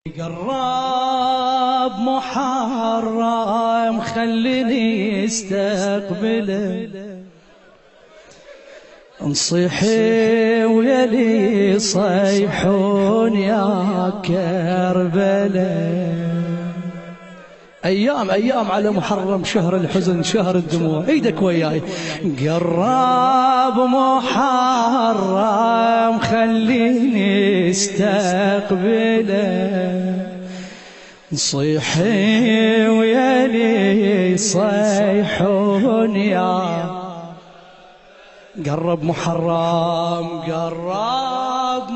قرب محرم خليني استقبله، نصيحي ويلي صيحون يا كربلاء. أيام على محرم، شهر الحزن شهر الدموع. ايدك وياي. قرب محرم خليني استقبله، صيحي ويلي صيحون يا. قرب محرم قرب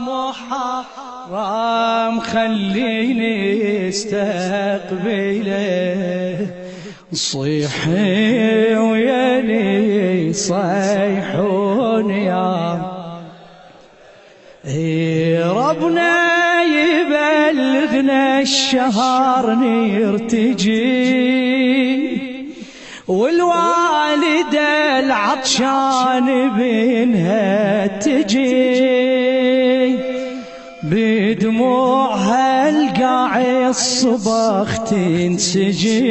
محرم خليني استقبله، صيحي ويلي صيحون يا. ربنا يبلغنا الشهر نرتجي، والوالدة العطشان بينها تجي، بدموعها القاع الصباح تنسجي،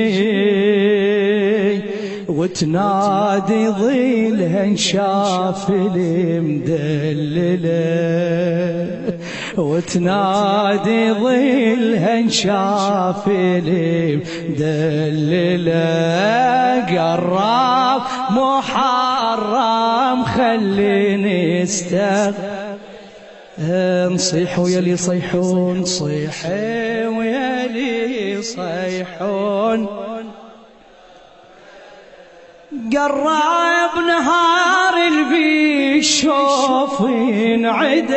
وتنادي ظلها انشاف المدلله، وتنادي ظلها انشاف المدلله. قرب محرم خليني نصيح ويلي صيحون، صيحي ويلي صيحون. قرب نهار البيشوف ينعدم،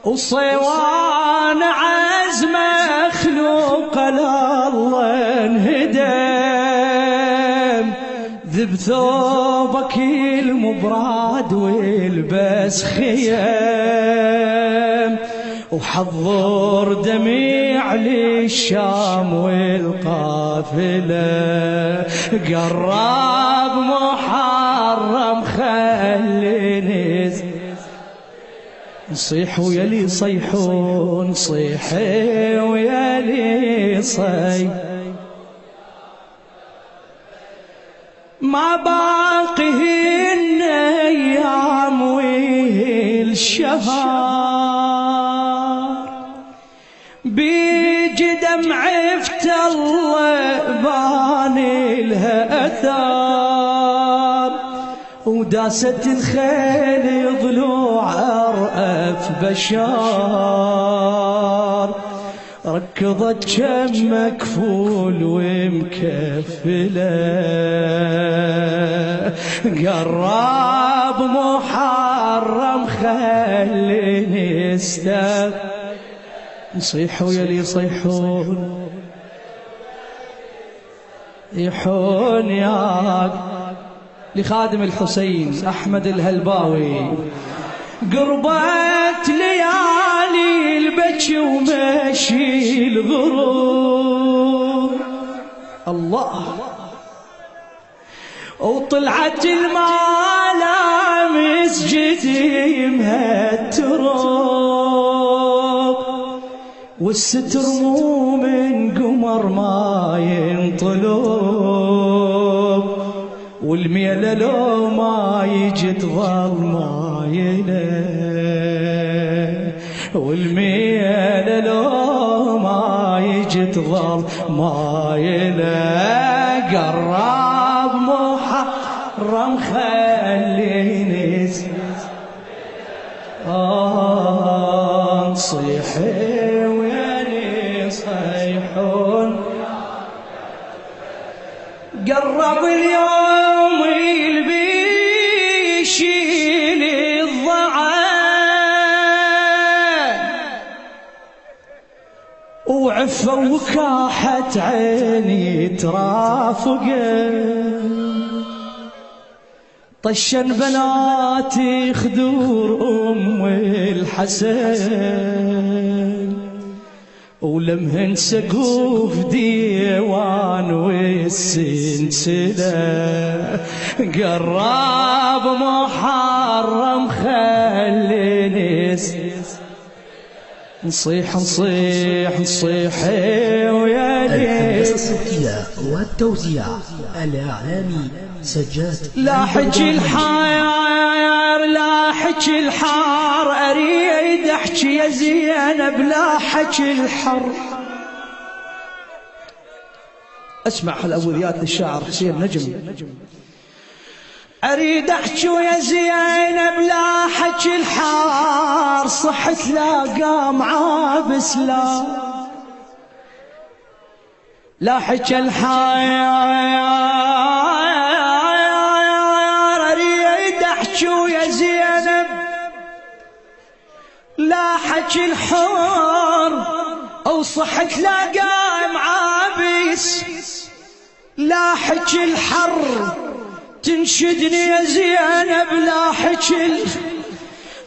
وصيوان عزم مخلوق الله انهدم، ذب ثوبك المبراد والبس خيام، وحضر دميع للشام والقافلة. قرب محرم خليني نصيح ويلي صيحون، صيحي ويلي صيح. ما باقيهن ايام والشهر، بيجي دمع الله باني لها اثار، وداست الخيل ضلوع ارأف بشار، ركضت كم مكفول ومكفله. قرب محرم خليني نصيح ويلي صيحون، يحون ياك. لخادم الحسين أحمد الهلباوي. قربت ليالي البكي ومشي الغروب، الله، وطلعت المالا مسجدي مهالتروب، والستر مو من قمر ما ينطلب، والميلة لو ما يجي تظل مايلة، والميلة لو ما يجي تظل مايلة. قرب محرم خليني صيحي ويلي صيحون. قرب اليوم يشيل الضعان، وعفة وكاحت عيني ترافقه، طشن بناتي خدور أم الحسن، ولمهن سقوف ديوان والسلسلة. قرب محرم خليني نصيح نصيح نصيح ويا الهندسة الصوتية والتوزيع الإعلامي سجاد. لا حكي الحار لا حكي الحار أريد أحكي يا زينب لا حكي الحر. اسمع هالأبوذيات للشاعر حسين نجم. أريد أحكي يا زينب لا حكي الحار صحت لا قام عابس لا حكي الحار. أريد أحكي يا زينب لا حكي الحار أو صحت لا قام عابس لا حكي الحر. تنشدني يا زينب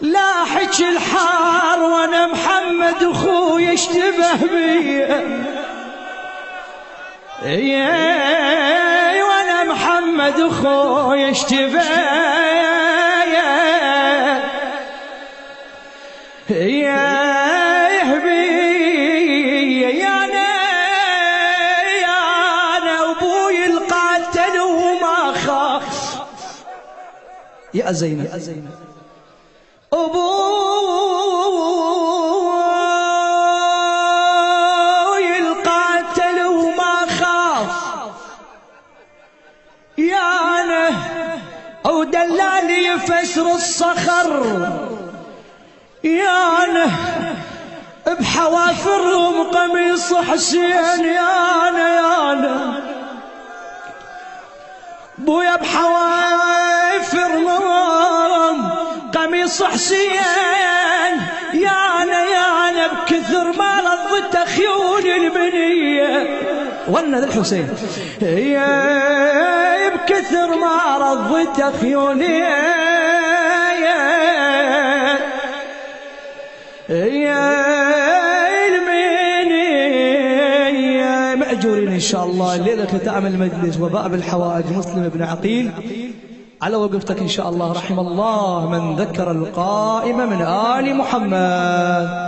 لا حكي الحار وانا محمد اخوي اشتبه بي وانا محمد اخوي اشتبه يا زينب أبوي القاتل وما خاف يا أنا أو دلالي يفسر الصخر يا أنا بحوافرهم قميص حسين يا أنا بويا بحوافر قميص حسين يا أنا بكثر ما لظت خيول المنية وانا ذا الحسين بكثر ما رضت خيولي مأجورين إن شاء الله الليلة ختام المجلس وباب الحوائج مسلم بن عقيل على وقفتك إن شاء الله. رحم الله من ذكر القائمة من آل محمد.